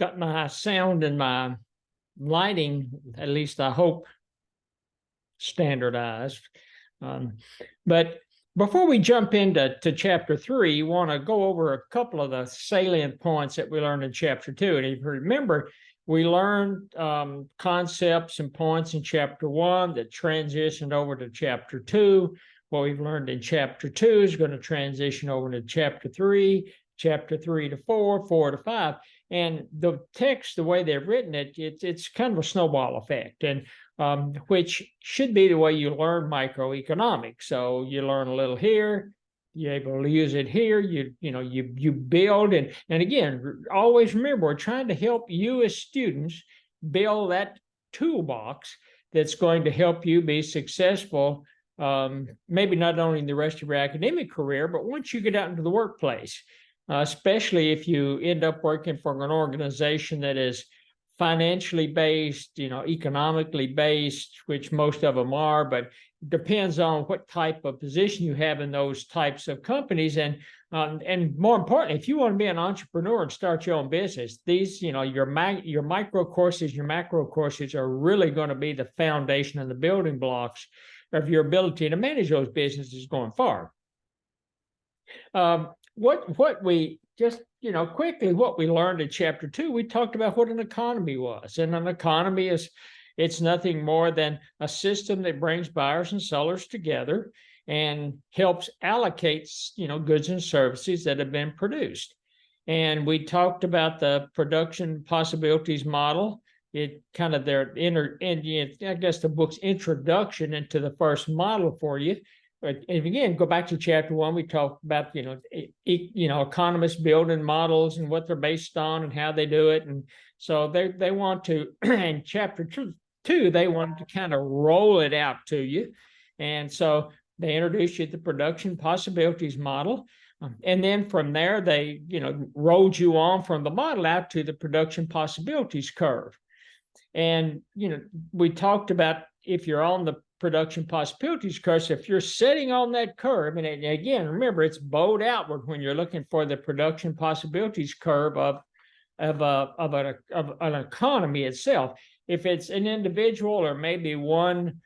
got my sound and my lighting, at least I hope, standardized. But before we jump into chapter 3, you want to go over a couple of the salient points that we learned in chapter 2. And if you remember, we learned concepts and points in chapter 1 that transitioned over to chapter 2. What we've learned in chapter 2 is going to transition over to chapter 3 to 4, 4 to 5. And the text, the way they've written it, it's kind of a snowball effect, and which should be the way you learn microeconomics. So you learn a little here, you're able to use it here, you build, and again, always remember, we're trying to help you as students build that toolbox that's going to help you be successful, maybe not only in the rest of your academic career, but once you get out into the workplace. Especially if you end up working for an organization that is financially based, economically based, which most of them are, but it depends on what type of position you have in those types of companies. And more importantly, if you want to be an entrepreneur and start your own business, these, your micro courses, your macro courses are really going to be the foundation and the building blocks of your ability to manage those businesses going forward. What we just, quickly, what we learned in chapter 2, we talked about what an economy was. And an economy it's nothing more than a system that brings buyers and sellers together and helps allocate, goods and services that have been produced. And we talked about the production possibilities model. It kind of I guess the book's introduction into the first model for you. And again, go back to chapter 1. We talked about economists building models and what they're based on and how they do it. And so they want to, in chapter 2, they wanted to kind of roll it out to you. And so they introduced you to the production possibilities model. And then from there, they rolled you on from the model out to the production possibilities curve. And we talked about, if you're on the production possibilities curve, so if you're sitting on that curve, and again, remember, it's bowed outward when you're looking for the production possibilities curve of an economy itself. If it's an individual or maybe one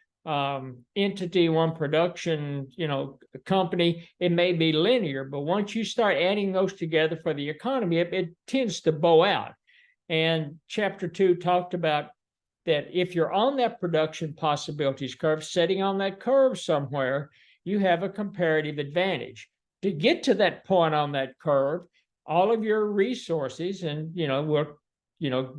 entity, one production, company, it may be linear. But once you start adding those together for the economy, it tends to bow out. And chapter 2 talked about that if you're on that production possibilities curve, sitting on that curve somewhere, you have a comparative advantage. To get to that point on that curve, all of your resources, and we'll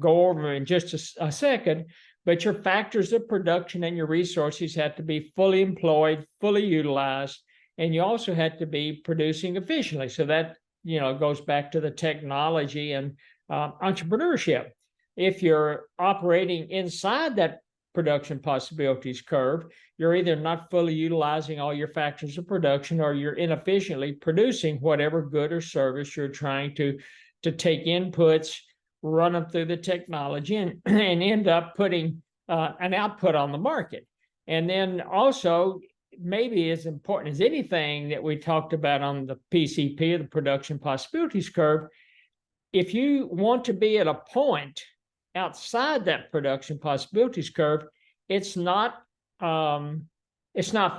go over in just a second, but your factors of production and your resources have to be fully employed, fully utilized, and you also have to be producing efficiently. So that goes back to the technology and entrepreneurship. If you're operating inside that production possibilities curve, you're either not fully utilizing all your factors of production, or you're inefficiently producing whatever good or service you're trying to take inputs, run them through the technology, and end up putting an output on the market. And then also, maybe as important as anything that we talked about on the PCP, the production possibilities curve, if you want to be at a point outside that production possibilities curve, it's not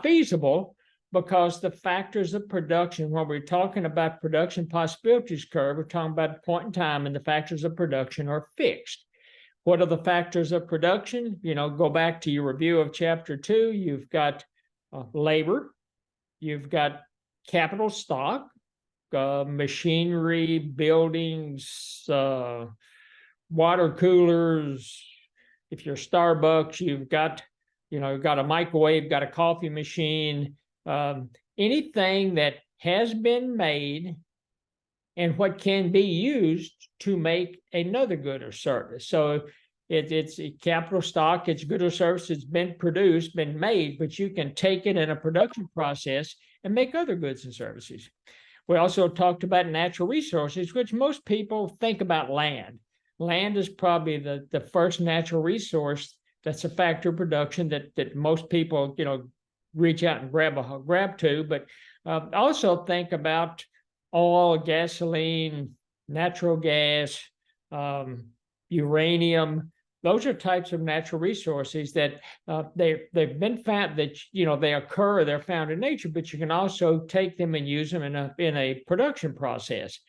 feasible, because the factors of production, when we're talking about production possibilities curve, we're talking about a point in time, and the factors of production are fixed. What are the factors of production? Go back to your review of chapter 2. You've got labor, you've got capital stock, machinery, buildings, water coolers. If you're Starbucks, you've got a microwave, got a coffee machine, anything that has been made and what can be used to make another good or service. So it's capital stock, it's good or service, it's been produced, been made, but you can take it in a production process and make other goods and services. We also talked about natural resources, which most people think about land. Land is probably the first natural resource that's a factor of production that most people, reach out and grab to. But also think about oil, gasoline, natural gas, uranium. Those are types of natural resources that they've been found that they occur, they're found in nature, but you can also take them and use them in a production process.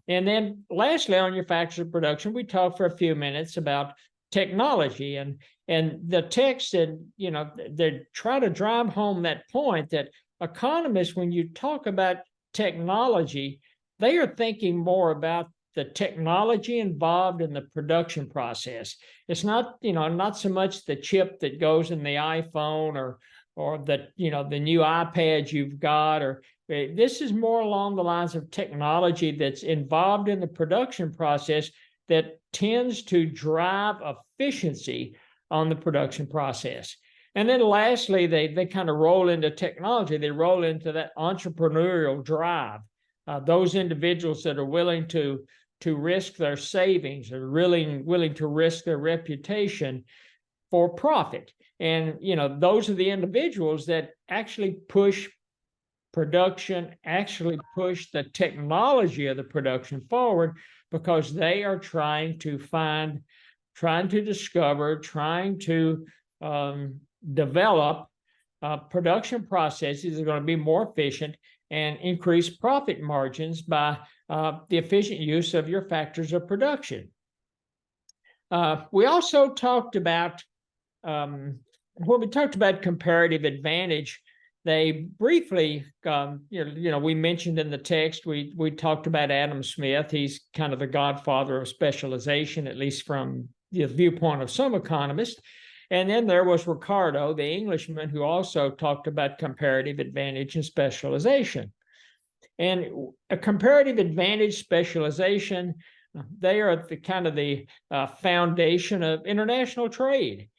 And then lastly, on your factors of production, we talked for a few minutes about technology, and the text said, they try to drive home that point that economists, when you talk about technology, they are thinking more about the technology involved in the production process. It's not, not so much the chip that goes in the iPhone or the new iPad you've got, or this is more along the lines of technology that's involved in the production process that tends to drive efficiency on the production process. And then lastly, they kind of roll into technology. They roll into that entrepreneurial drive. Those individuals that are willing to risk their savings, are really willing to risk their reputation for profit. And, those are the individuals that actually push production, actually push the technology of the production forward, because they are trying to discover, trying to develop production processes that are going to be more efficient and increase profit margins by the efficient use of your factors of production. We also talked about, when we talked about comparative advantage, they briefly, we mentioned in the text, we talked about Adam Smith. He's kind of the godfather of specialization, at least from the viewpoint of some economists. And then there was Ricardo, the Englishman, who also talked about comparative advantage and specialization. And a comparative advantage specialization, they are the foundation of international trade,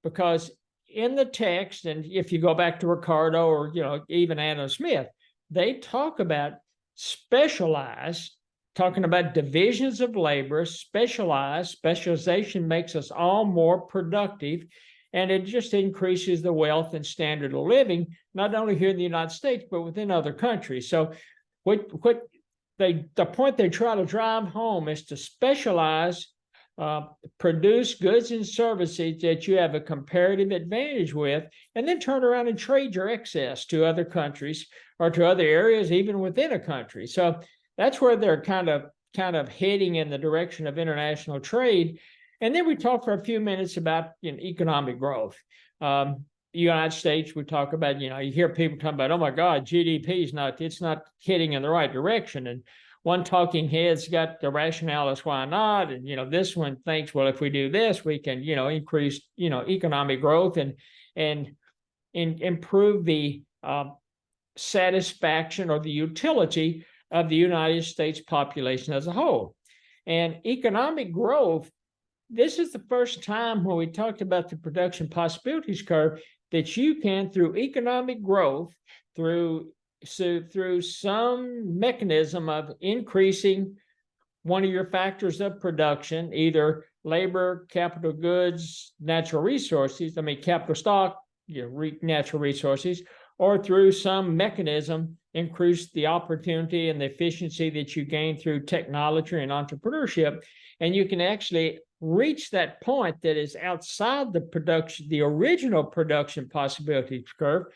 because in the text, and if you go back to Ricardo or even Adam Smith, they talk about specialize, talking about divisions of labor. Specialization makes us all more productive, and it just increases the wealth and standard of living, not only here in the United States, but within other countries. So the point they try to drive home is to specialize, produce goods and services that you have a comparative advantage with, and then turn around and trade your excess to other countries or to other areas, even within a country. So that's where they're kind of heading in the direction of international trade. And then we talk for a few minutes about economic growth. United States, we talk about, you hear people talking about, oh my God, GDP is not heading in the right direction. And one talking head's got the rationale as why not. And, this one thinks, well, if we do this, we can, increase, economic growth and improve the satisfaction or the utility of the United States population as a whole. And economic growth, this is the first time when we talked about the production possibilities curve that you can, through economic growth, through some mechanism of increasing one of your factors of production, either labor, capital goods, natural resources, capital stock, natural resources, or through some mechanism, increase the opportunity and the efficiency that you gain through technology and entrepreneurship. And you can actually reach that point that is outside the original production possibilities curve,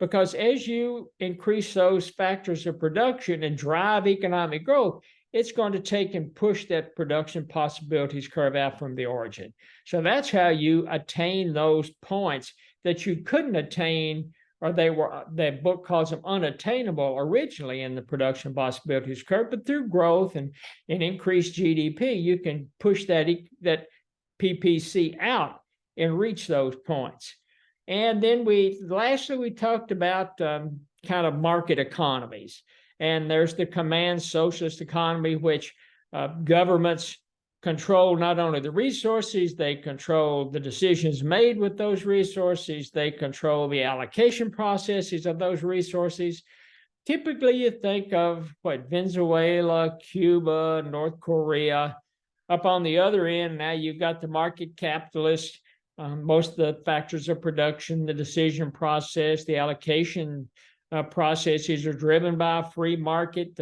because as you increase those factors of production and drive economic growth, it's going to take and push that production possibilities curve out from the origin. So that's how you attain those points that you couldn't attain, or the book calls them unattainable originally in the production possibilities curve, but through growth and increased GDP, you can push that PPC out and reach those points. And then lastly, we talked about kind of market economies. And there's the command socialist economy, which governments control not only the resources, they control the decisions made with those resources, they control the allocation processes of those resources. Typically, you think of Venezuela, Cuba, North Korea. Up on the other end, now you've got the market capitalist. Most of the factors of production, the decision process, the allocation processes are driven by a free market.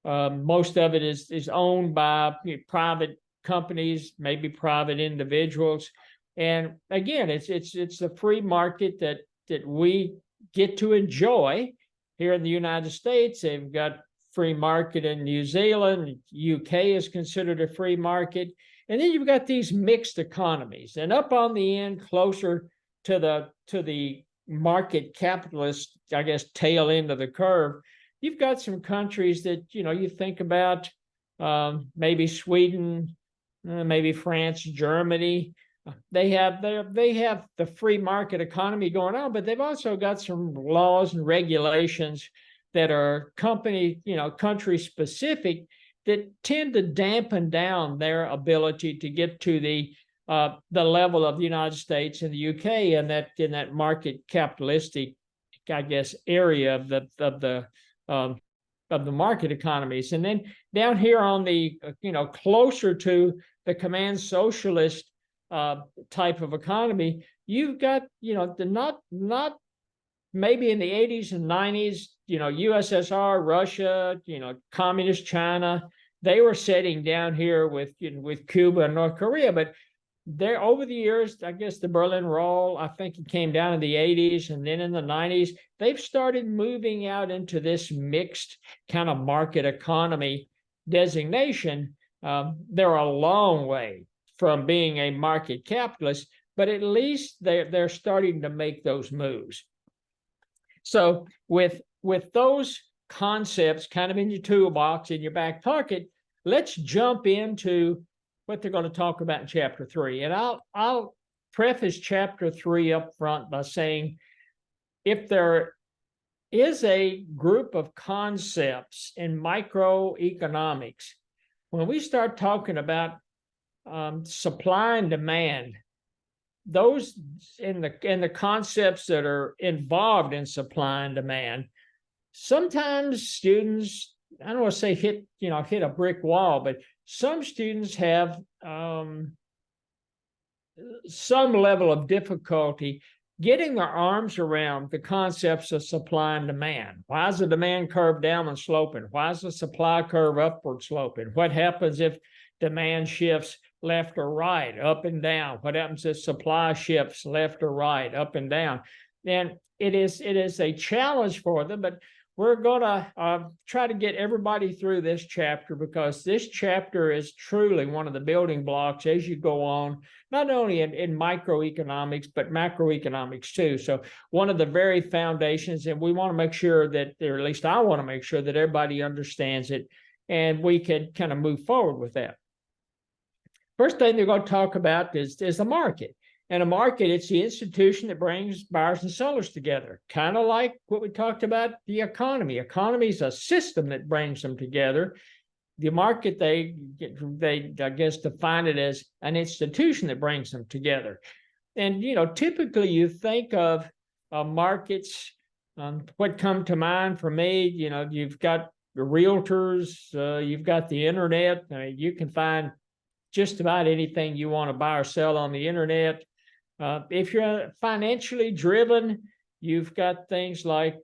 Most of it is owned by private companies, maybe private individuals. And again, it's the free market that we get to enjoy here in the United States. They've got free market in New Zealand. UK is considered a free market. And then you've got these mixed economies. And up on the end, closer to the market capitalist, I guess, tail end of the curve, you've got some countries that, you think about, maybe Sweden, maybe France, Germany. They have the free market economy going on, but they've also got some laws and regulations that are country specific, that tend to dampen down their ability to get to the level of the United States and the UK, and that in that market capitalistic, I guess, area of the market economies. And then down here on the closer to the command socialist type of economy, you've got not maybe in the 80s and 90s, USSR, Russia, communist China, they were sitting down here with Cuba and North Korea. But there, over the years, I guess the Berlin Wall, I think it came down in the 80s, and then in the 90s, they've started moving out into this mixed kind of market economy designation. They're a long way from being a market capitalist, but at least they're starting to make those moves. So with those concepts kind of in your toolbox, in your back pocket, let's jump into what they're going to talk about in chapter 3. And I'll preface chapter 3 up front by saying, if there is a group of concepts in microeconomics, when we start talking about supply and demand, those in the concepts that are involved in supply and demand, sometimes students, I don't want to say hit a brick wall, but some students have some level of difficulty getting their arms around the concepts of supply and demand. Why is the demand curve downward sloping? Why is the supply curve upward sloping? What happens if demand shifts left or right, up and down? What happens if supply shifts left or right, up and down? And it is a challenge for them, but we're going to try to get everybody through this chapter, because this chapter is truly one of the building blocks as you go on, not only in microeconomics, but macroeconomics too. So one of the very foundations, and we want to make sure that, or at least I want to make sure that everybody understands it, and we can kind of move forward with that. First thing they're going to talk about is the market. And a market, it's the institution that brings buyers and sellers together, kind of like what we talked about the economy. Economy is a system that brings them together. The market, they I guess define it as an institution that brings them together. And typically you think of markets. What come to mind for me, you've got the realtors, you've got the internet. You can find just about anything you want to buy or sell on the internet. If you're financially driven, you've got things like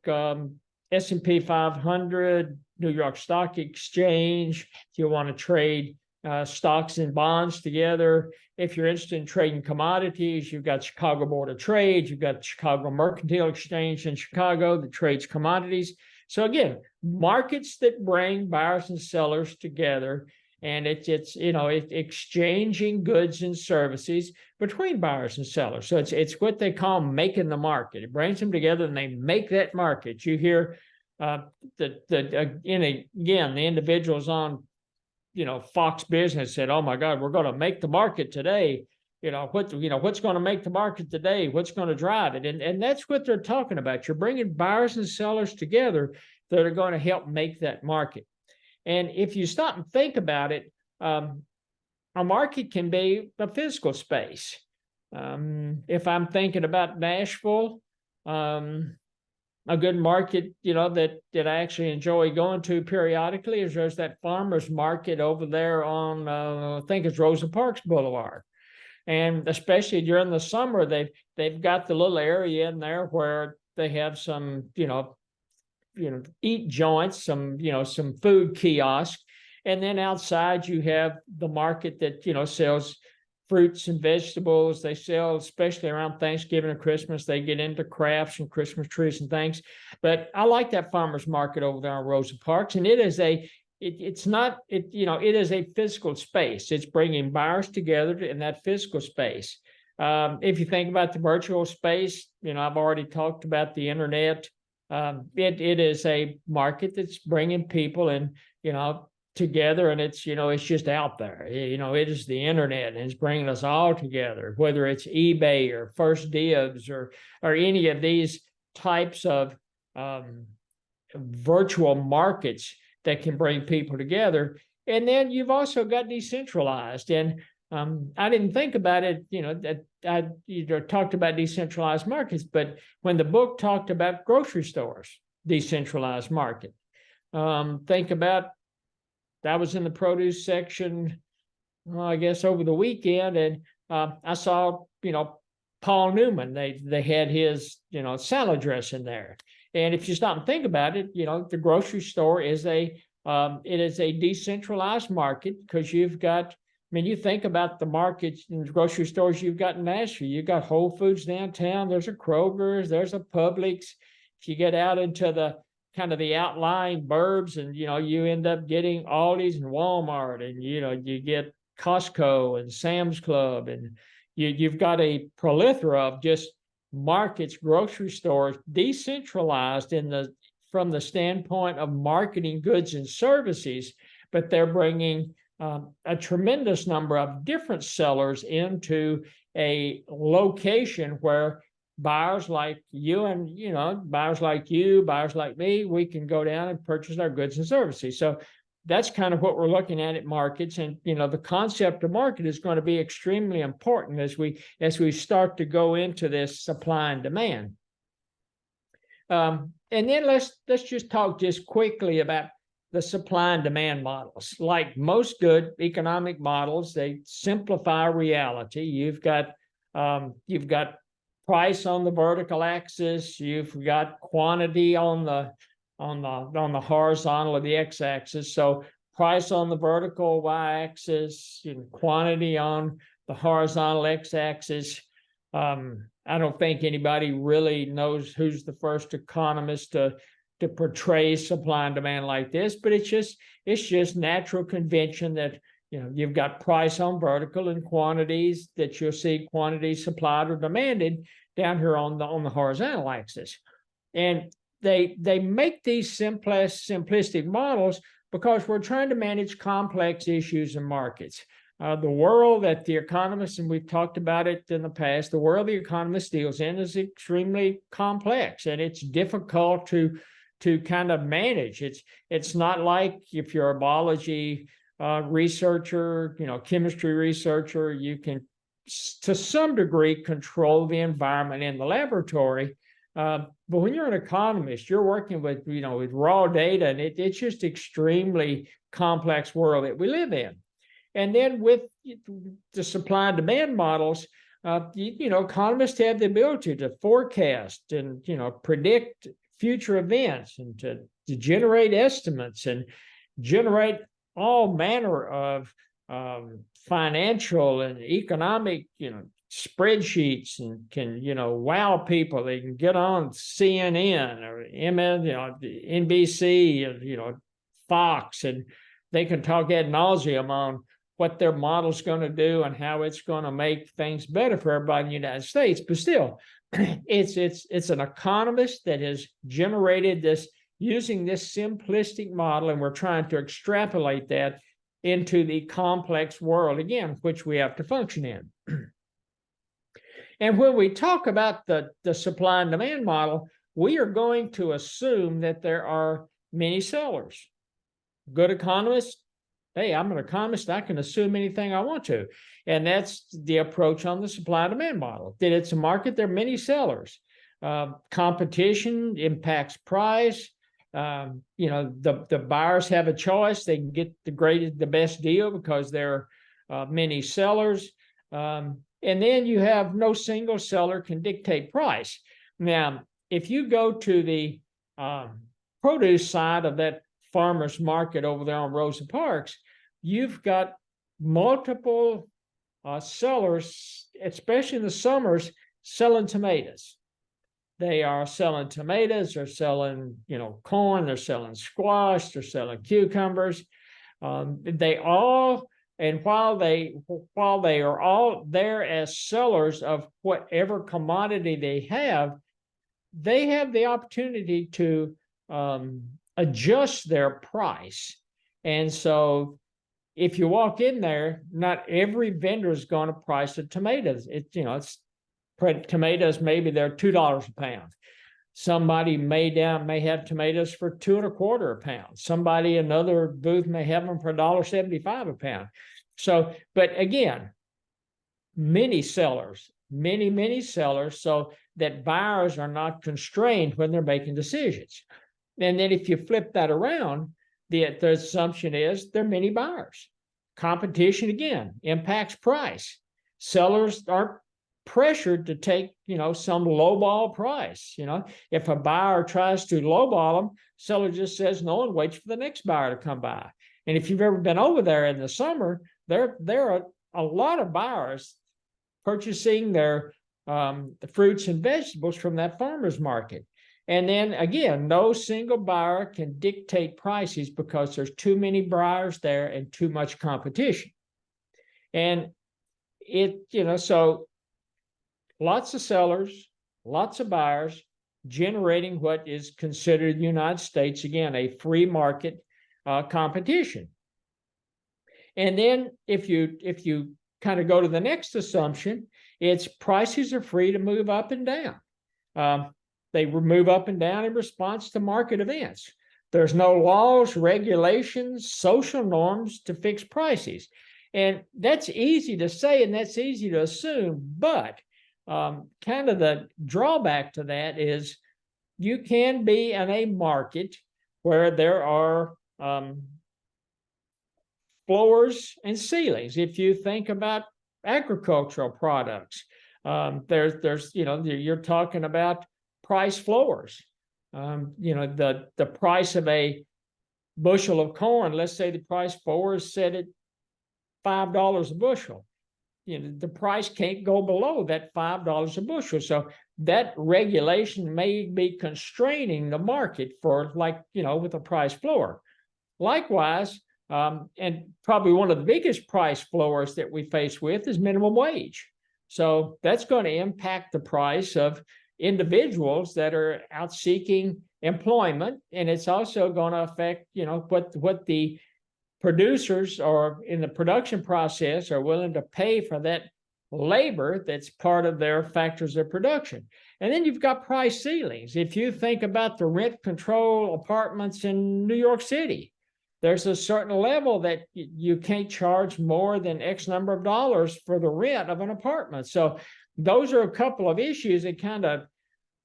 S&P 500, New York Stock Exchange. If you want to trade stocks and bonds together. If you're interested in trading commodities, you've got Chicago Board of Trade, you've got Chicago Mercantile Exchange in Chicago that trades commodities. So again, markets that bring buyers and sellers together. And it's exchanging goods and services between buyers and sellers. So it's what they call making the market. It brings them together and they make that market. You hear the individuals on Fox Business said, "Oh my God, we're going to make the market today." What's going to make the market today? What's going to drive it? And that's what they're talking about. You're bringing buyers and sellers together that are going to help make that market. And if you stop and think about it, a market can be a physical space. If I'm thinking about Nashville, a good market, that I actually enjoy going to periodically is there's that farmers market over there on, I think it's Rosa Parks Boulevard. And especially during the summer, they've got the little area in there where they have some, eat joints, some food kiosks. And then outside you have the market that, sells fruits and vegetables. They sell, especially around Thanksgiving and Christmas, they get into crafts and Christmas trees and things. But I like that farmers market over there on Rosa Parks, and it is it's not, it is a physical space. It's bringing buyers together in that physical space. If you think about the virtual space, I've already talked about the internet. It is a market that's bringing people in, together, and it's just out there. It is the internet, and it's bringing us all together, whether it's eBay or 1stDibs or any of these types of virtual markets that can bring people together. And then you've also got decentralized, and I didn't think about it, that I talked about decentralized markets, but when the book talked about grocery stores, decentralized market, think about, I was in the produce section, I guess over the weekend, and I saw, Paul Newman. They had his, salad dressing there. And if you stop and think about it, the grocery store is it is a decentralized market, because you've got, you think about the markets and grocery stores you've got in Nashville. You've got Whole Foods downtown. There's a Kroger's. There's a Publix. If you get out into the kind of the outlying burbs, and you end up getting Aldi's and Walmart, and you get Costco and Sam's Club, and you've got a plethora of just markets, grocery stores, decentralized from the standpoint of marketing goods and services, but they're bringing a tremendous number of different sellers into a location where buyers like you and, buyers like you, buyers like me, we can go down and purchase our goods and services. So that's kind of what we're looking at markets. And, the concept of market is going to be extremely important as we start to go into this supply and demand. And then let's just talk just quickly about the supply and demand models. Like most good economic models, they simplify reality. You've got price on the vertical axis. You've got quantity on the horizontal or the x-axis. So price on the vertical y-axis, quantity on the horizontal x-axis. I don't think anybody really knows who's the first economist to portray supply and demand like this, but it's just natural convention that you've got price on vertical and quantities that you'll see quantities supplied or demanded down here on the horizontal axis. And they make these simplistic models because we're trying to manage complex issues and markets. The world that the economists, and we've talked about it in the past, the world the economist deals in is extremely complex, and it's difficult to kind of manage. It's not like if you're a biology researcher, chemistry researcher, you can to some degree control the environment in the laboratory. But when you're an economist, you're working with raw data, and it's just extremely complex world that we live in. And then with the supply and demand models, economists have the ability to forecast and predict future events, and to generate estimates and generate all manner of financial and economic spreadsheets, and can wow people. They can get on CNN or NBC and Fox, and they can talk ad nauseum on what their model's going to do and how it's going to make things better for everybody in the United States. But still, it's an economist that has generated this using this simplistic model, and we're trying to extrapolate that into the complex world, again, which we have to function in. And when we talk about the supply and demand model, we are going to assume that there are many sellers. Good economists, hey, I'm an economist, I can assume anything I want to. And that's the approach on the supply and demand model, that it's a market, there are many sellers. Competition impacts price. The buyers have a choice. They can get the best deal because there are many sellers. And then you have no single seller can dictate price. Now, if you go to the produce side of that farmers market over there on Rosa Parks, you've got multiple sellers, especially in the summers, selling tomatoes. They are selling tomatoes, they're selling, corn, they're selling squash, they're selling cucumbers. They all, and while they are all there as sellers of whatever commodity they have the opportunity to adjust their price. And so if you walk in there, not every vendor is going to price the tomatoes. It's tomatoes, maybe they're $2 a pound. Somebody may have tomatoes for $2.25 a pound. Somebody, another booth may have them for $1.75 a pound. So, but again, many sellers, many sellers, so that buyers are not constrained when they're making decisions. And then if you flip that around, the assumption is there are many buyers. Competition, again, impacts price. Sellers aren't pressured to take, some lowball price. If a buyer tries to lowball them, seller just says no and waits for the next buyer to come by. And if you've ever been over there in the summer, there are a lot of buyers purchasing their the fruits and vegetables from that farmer's market. And then again, no single buyer can dictate prices because there's too many buyers there and too much competition. And so lots of sellers, lots of buyers generating what is considered in the United States, again, a free market competition. And then if you kind of go to the next assumption, it's prices are free to move up and down. They move up and down in response to market events. There's no laws, regulations, social norms to fix prices. And that's easy to say and that's easy to assume, but kind of the drawback to that is you can be in a market where there are floors and ceilings. If you think about agricultural products, there's you're talking about price floors. The price of a bushel of corn, let's say the price floor is set at $5 a bushel. The price can't go below that $5 a bushel. So that regulation may be constraining the market for, with a price floor. Likewise, and probably one of the biggest price floors that we face with is minimum wage. So that's going to impact the price of individuals that are out seeking employment, and it's also going to affect, what the producers or in the production process are willing to pay for that labor that's part of their factors of production. And then you've got price ceilings. If you think about the rent control apartments in New York City, there's a certain level that you can't charge more than X number of dollars for the rent of an apartment. So those are a couple of issues that kind of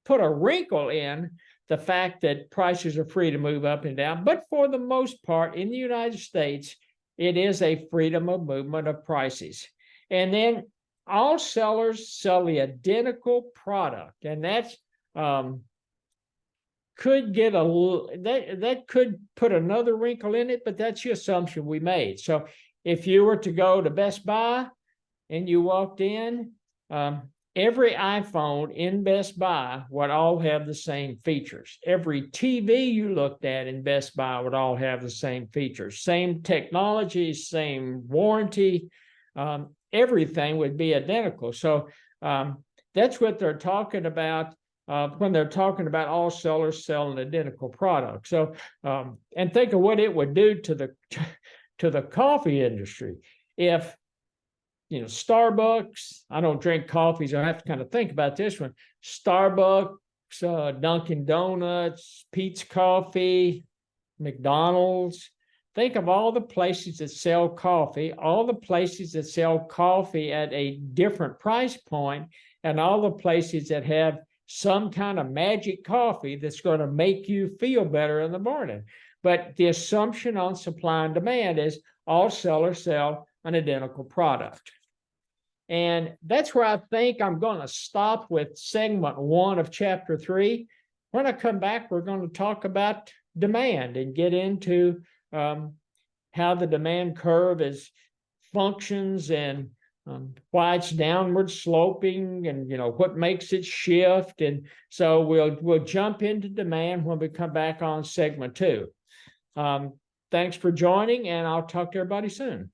put a wrinkle in the fact that prices are free to move up and down. But for the most part, in the United States, it is a freedom of movement of prices. And then all sellers sell the identical product, and that's could get that could put another wrinkle in it, but that's the assumption we made. So if you were to go to Best Buy and you walked in, every iPhone in Best Buy would all have the same features. Every TV you looked at in Best Buy would all have the same features, same technology, same warranty, everything would be identical. So that's what they're talking about when they're talking about all sellers selling identical products. So, and think of what it would do to the coffee industry. If Starbucks, I don't drink coffee, so I have to kind of think about this one. Starbucks, Dunkin' Donuts, Peet's Coffee, McDonald's. Think of all the places that sell coffee, all the places that sell coffee at a different price point, and all the places that have some kind of magic coffee that's going to make you feel better in the morning. But the assumption on supply and demand is all sellers sell an identical product. And that's where I think I'm going to stop with segment 1 of chapter 3. when I come back, we're going to talk about demand and get into how the demand curve is functions and why it's downward sloping and what makes it shift. And so we'll jump into demand when we come back on segment 2. Thanks for joining, and I'll talk to everybody soon.